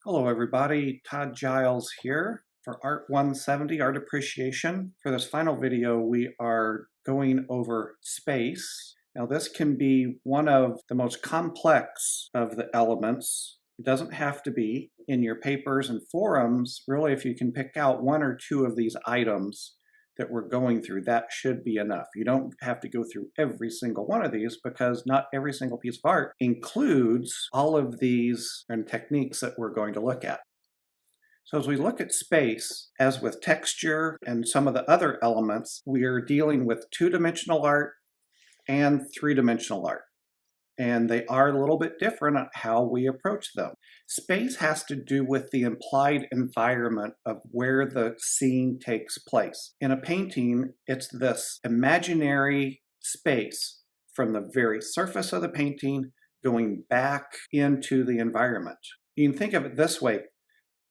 Hello everybody, Todd Giles here for Art 170 Art Appreciation. For this final video we are going over space. Now this can be one of the most complex of the elements. It doesn't have to be. In your papers and forums, really if you can pick out one or two of these items that we're going through, that should be enough. You don't have to go through every single one of these because not every single piece of art includes all of these and techniques that we're going to look at. So as we look at space, as with texture and some of the other elements, we are dealing with two-dimensional art and three-dimensional art. And they are a little bit different on how we approach them. Space has to do with the implied environment of where the scene takes place. In a painting, it's this imaginary space from the very surface of the painting going back into the environment. You can think of it this way.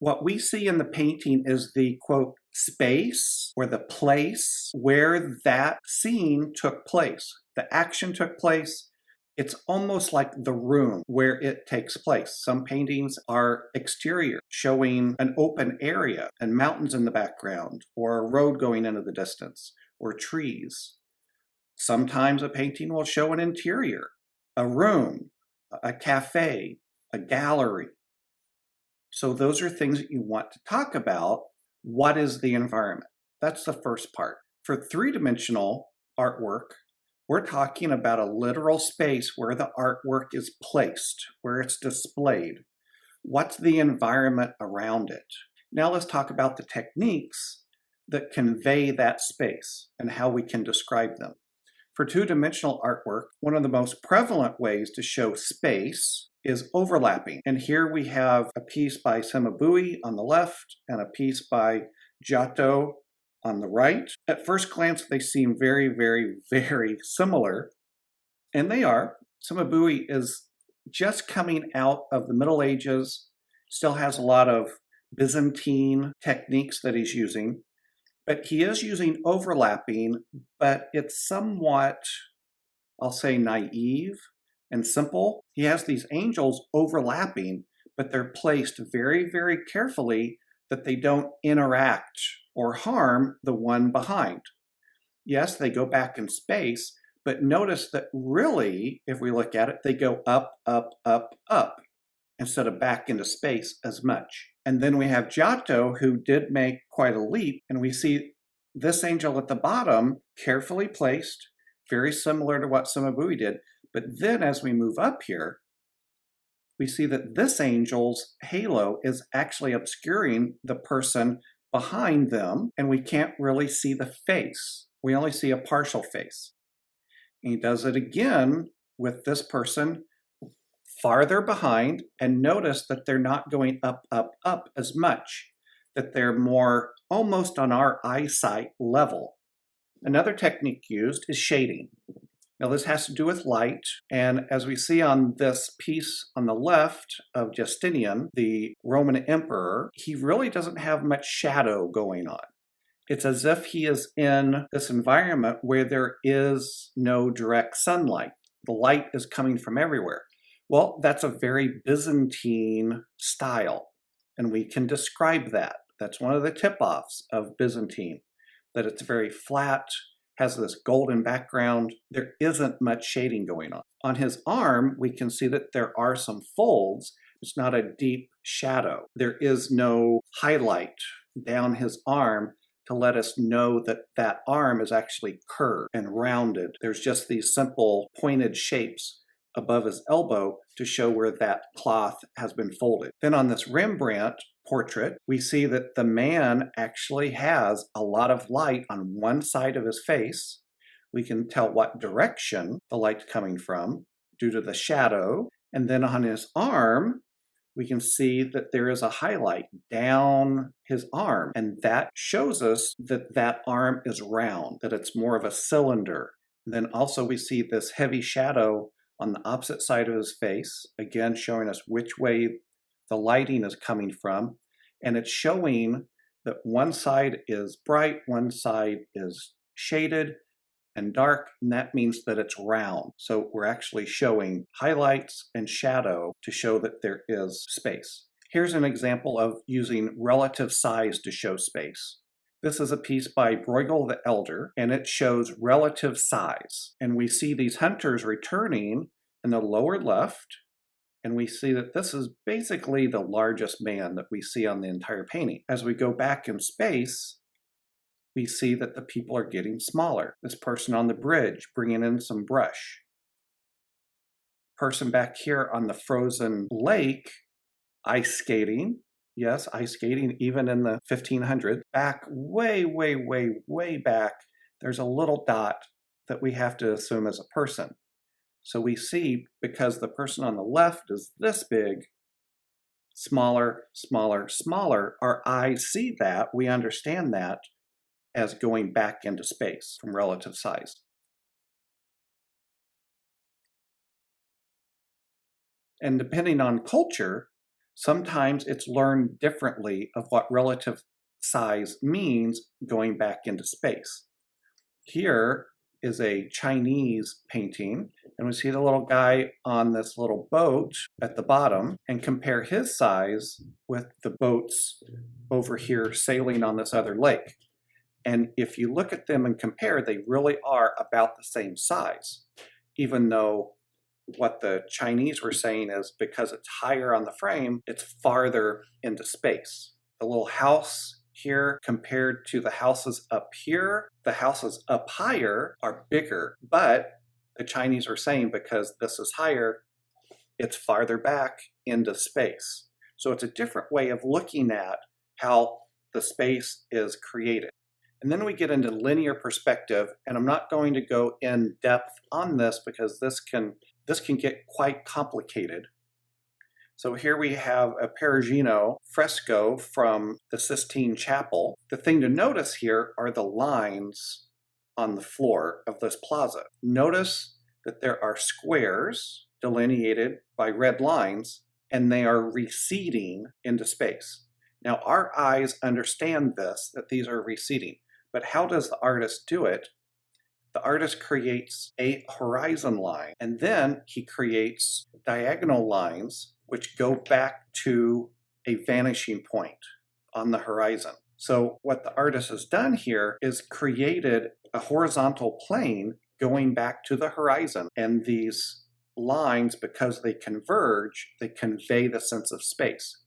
What we see in the painting is the, quote, space or the place where that scene took place. The action took place. It's almost like the room where it takes place. Some paintings are exterior, showing an open area and mountains in the background, or a road going into the distance, or trees. Sometimes a painting will show an interior, a room, a cafe, a gallery. So those are things that you want to talk about. What is the environment? That's the first part. For three-dimensional artwork, we're talking about a literal space where the artwork is placed, where it's displayed. What's the environment around it? Now let's talk about the techniques that convey that space and how we can describe them. For two-dimensional artwork, one of the most prevalent ways to show space is overlapping. And here we have a piece by Cimabue on the left and a piece by Giotto on the right. At first glance, they seem very, very, very similar, and they are. Cimabue is just coming out of the Middle Ages, still has a lot of Byzantine techniques that he's using, but he is using overlapping, but it's somewhat, I'll say, naive and simple. He has these angels overlapping, but they're placed very, very carefully that they don't interact or harm the one behind. Yes, they go back in space, but notice that really, if we look at it, they go up, up, up, up, instead of back into space as much. And then we have Giotto, who did make quite a leap, and we see this angel at the bottom, carefully placed, very similar to what Cimabue did. But then as we move up here, we see that this angel's halo is actually obscuring the person behind them, and we can't really see the face. We only see a partial face. And he does it again with this person farther behind, and notice that they're not going up, up, up as much, that they're more almost on our eyesight level. Another technique used is shading. Now this has to do with light, and as we see on this piece on the left of Justinian, the Roman emperor, he really doesn't have much shadow going on. It's as if he is in this environment where there is no direct sunlight. The light is coming from everywhere. Well, that's a very Byzantine style, and we can describe that. That's one of the tip-offs of Byzantine, that it's very flat, has this golden background. There isn't much shading going on. On his arm, we can see that there are some folds. It's not a deep shadow. There is no highlight down his arm to let us know that that arm is actually curved and rounded. There's just these simple pointed shapes above his elbow to show where that cloth has been folded. Then on this Rembrandt portrait, we see that the man actually has a lot of light on one side of his face. We can tell what direction the light's coming from due to the shadow. And then on his arm, we can see that there is a highlight down his arm. And that shows us that that arm is round, that it's more of a cylinder. And then also we see this heavy shadow on the opposite side of his face, again showing us which way the lighting is coming from, and it's showing that one side is bright, one side is shaded and dark, and that means that it's round. So we're actually showing highlights and shadow to show that there is space. Here's an example of using relative size to show space. This is a piece by Bruegel the Elder, and it shows relative size. And we see these hunters returning in the lower left, and we see that this is basically the largest man that we see on the entire painting. As we go back in space, we see that the people are getting smaller. This person on the bridge bringing in some brush. Person back here on the frozen lake, ice skating. Yes, ice skating even in the 1500s. Back way, way, way, way back, there's a little dot that we have to assume is a person. So we see, because the person on the left is this big, smaller, smaller, smaller, our eyes see that, we understand that as going back into space from relative size. And depending on culture, sometimes it's learned differently of what relative size means going back into space. Here is a Chinese painting, and we see the little guy on this little boat at the bottom, and compare his size with the boats over here sailing on this other lake. And if you look at them and compare, they really are about the same size, even though what the Chinese were saying is because it's higher on the frame, it's farther into space. The little house here compared to the houses up here, the houses up higher are bigger, but the Chinese are saying because this is higher, it's farther back into space. So it's a different way of looking at how the space is created. And then we get into linear perspective, and I'm not going to go in depth on this because this can get quite complicated. So here we have a Perugino fresco from the Sistine Chapel. The thing to notice here are the lines on the floor of this plaza. Notice that there are squares delineated by red lines, and they are receding into space. Now our eyes understand this, that these are receding, but how does the artist do it? The artist creates a horizon line, and then he creates diagonal lines which go back to a vanishing point on the horizon. So what the artist has done here is created a horizontal plane going back to the horizon, and these lines, because they converge, they convey the sense of space.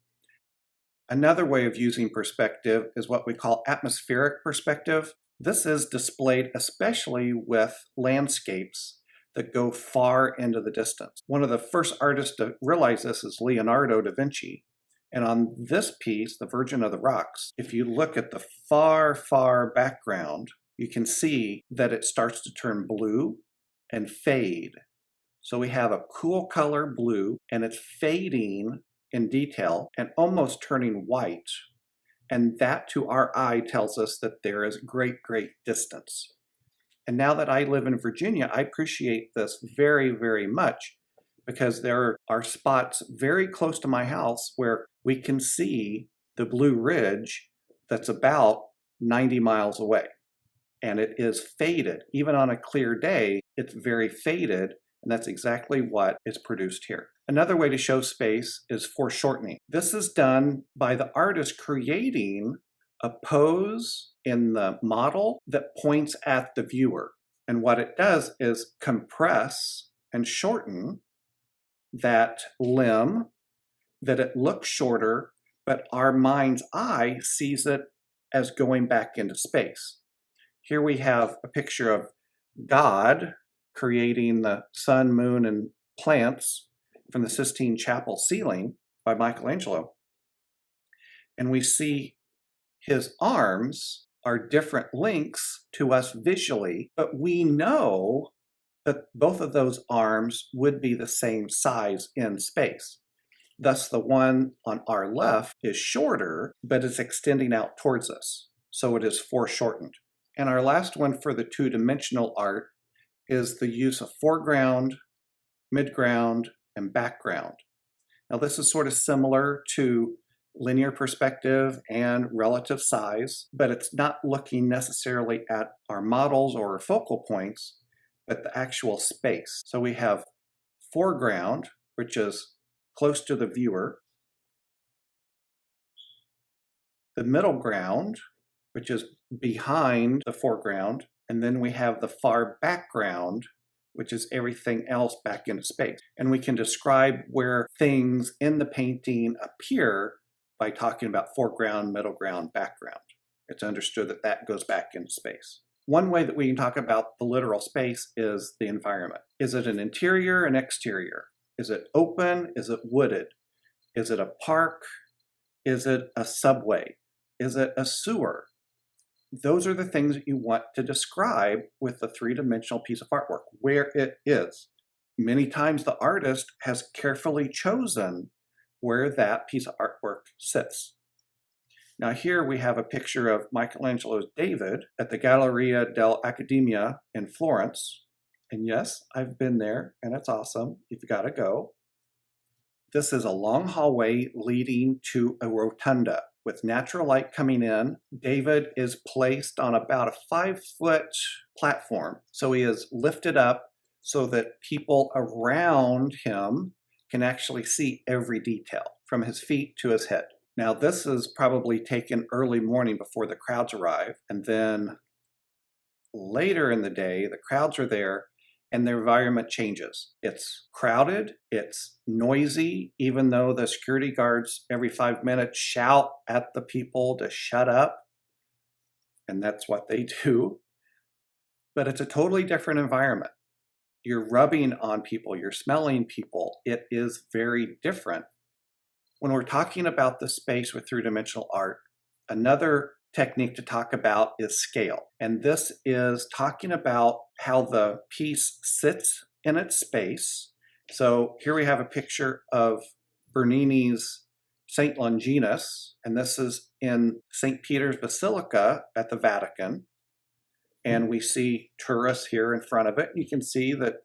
Another way of using perspective is what we call atmospheric perspective. This is displayed especially with landscapes that go far into the distance. One of the first artists to realize this is Leonardo da Vinci. And on this piece, The Virgin of the Rocks, if you look at the far, far background, you can see that it starts to turn blue and fade. So we have a cool color blue, and it's fading in detail and almost turning white. And that to our eye tells us that there is great, great distance. And now that I live in Virginia, I appreciate this very, very much because there are spots very close to my house where we can see the Blue Ridge that's about 90 miles away. And it is faded. Even on a clear day, it's very faded, and that's exactly what is produced here. Another way to show space is foreshortening. This is done by the artist creating a pose in the model that points at the viewer. And what it does is compress and shorten that limb, that it looks shorter, but our mind's eye sees it as going back into space. Here we have a picture of God creating the sun, moon, and plants from the Sistine Chapel ceiling by Michelangelo. And we see his arms are different lengths to us visually, but we know that both of those arms would be the same size in space. Thus, the one on our left is shorter, but it's extending out towards us. So it is foreshortened. And our last one for the two-dimensional art is the use of foreground, midground, and background. Now this is sort of similar to linear perspective and relative size, but it's not looking necessarily at our models or our focal points, but the actual space. So we have foreground, which is close to the viewer, the middle ground, which is behind the foreground, and then we have the far background, which is everything else back into space. And we can describe where things in the painting appear by talking about foreground, middle ground, background. It's understood that that goes back into space. One way that we can talk about the literal space is the environment. Is it an interior, an exterior? Is it open? Is it wooded? Is it a park? Is it a subway? Is it a sewer? Those are the things that you want to describe with the three-dimensional piece of artwork, where it is. Many times the artist has carefully chosen where that piece of artwork sits. Now here we have a picture of Michelangelo's David at the Galleria dell'Accademia in Florence. And yes, I've been there and it's awesome. You've got to go. This is a long hallway leading to a rotunda with natural light coming in. David is placed on about a 5-foot platform. So he is lifted up so that people around him can actually see every detail from his feet to his head. Now this is probably taken early morning before the crowds arrive, and then later in the day the crowds are there and the environment changes. It's crowded, it's noisy, even though the security guards every 5 minutes shout at the people to shut up, and that's what they do. But it's a totally different environment. You're rubbing on people, you're smelling people. It is very different. When we're talking about the space with three-dimensional art, another technique to talk about is scale. And this is talking about how the piece sits in its space. So here we have a picture of Bernini's St. Longinus, and this is in St. Peter's Basilica at the Vatican. And we see tourists here in front of it. You can see that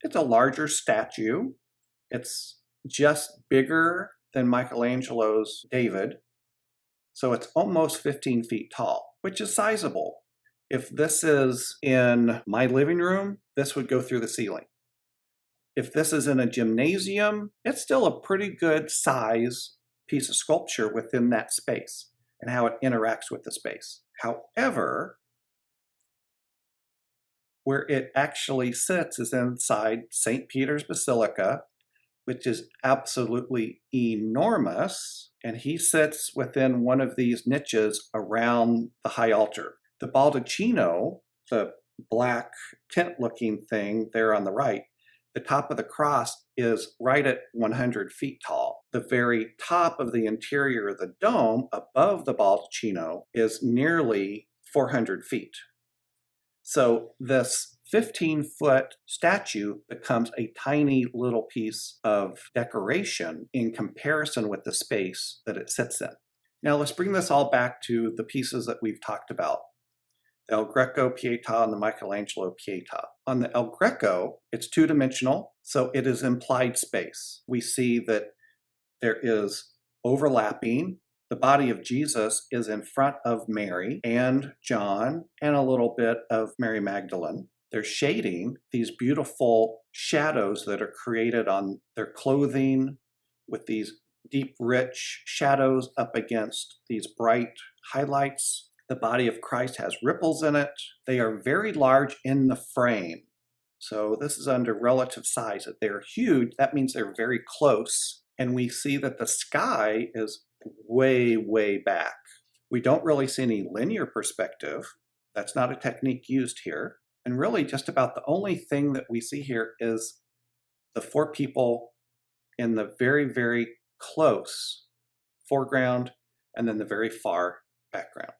it's a larger statue. It's just bigger than Michelangelo's David. So it's almost 15 feet tall, which is sizable. If this is in my living room, this would go through the ceiling. If this is in a gymnasium, it's still a pretty good size piece of sculpture within that space and how it interacts with the space. However, where it actually sits is inside St. Peter's Basilica, which is absolutely enormous, and he sits within one of these niches around the high altar. The baldacchino, the black tent-looking thing there on the right, the top of the cross is right at 100 feet tall. The very top of the interior of the dome above the baldacchino is nearly 400 feet. So this 15-foot statue becomes a tiny little piece of decoration in comparison with the space that it sits in. Now let's bring this all back to the pieces that we've talked about. The El Greco Pietà and the Michelangelo Pietà. On the El Greco, it's two-dimensional, so it is implied space. We see that there is overlapping. The body of Jesus is in front of Mary and John and a little bit of Mary Magdalene. They're shading these beautiful shadows that are created on their clothing with these deep, rich shadows up against these bright highlights. The body of Christ has ripples in it. They are very large in the frame. So this is under relative size. If they're huge, that means they're very close. And we see that the sky is way, way back. We don't really see any linear perspective. That's not a technique used here. And really just about the only thing that we see here is the four people in the very, very close foreground and then the very far background.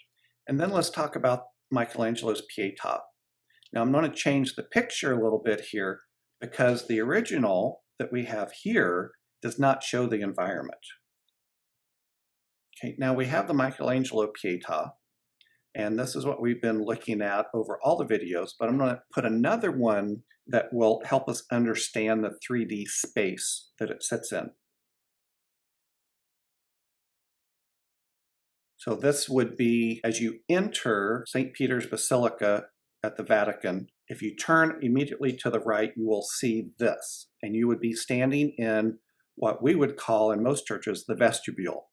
And then let's talk about Michelangelo's Pietà. Now I'm going to change the picture a little bit here because the original that we have here does not show the environment. Okay, now we have the Michelangelo Pietà, and this is what we've been looking at over all the videos, but I'm going to put another one that will help us understand the 3D space that it sits in. So this would be as you enter St. Peter's Basilica at the Vatican. If you turn immediately to the right, you will see this, and you would be standing in what we would call in most churches the vestibule.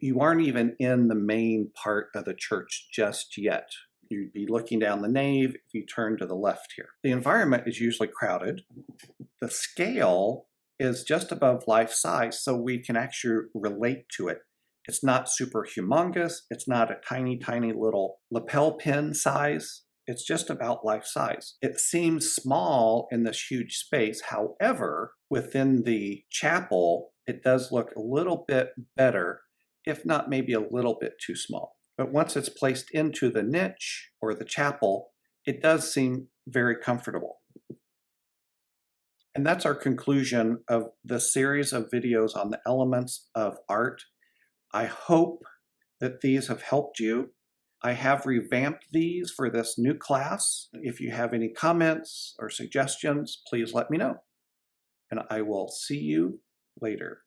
you aren't even in the main part of the church just yet. You'd be looking down the nave if you turn to the left here. The environment is usually crowded. The scale is just above life size, so we can actually relate to it. It's not super humongous. It's not a tiny, tiny little lapel pin size. It's just about life size. It seems small in this huge space. However, within the chapel, it does look a little bit better, if not maybe a little bit too small. But once it's placed into the niche or the chapel, it does seem very comfortable. And that's our conclusion of the series of videos on the elements of art. I hope that these have helped you. I have revamped these for this new class. If you have any comments or suggestions, please let me know. And I will see you later.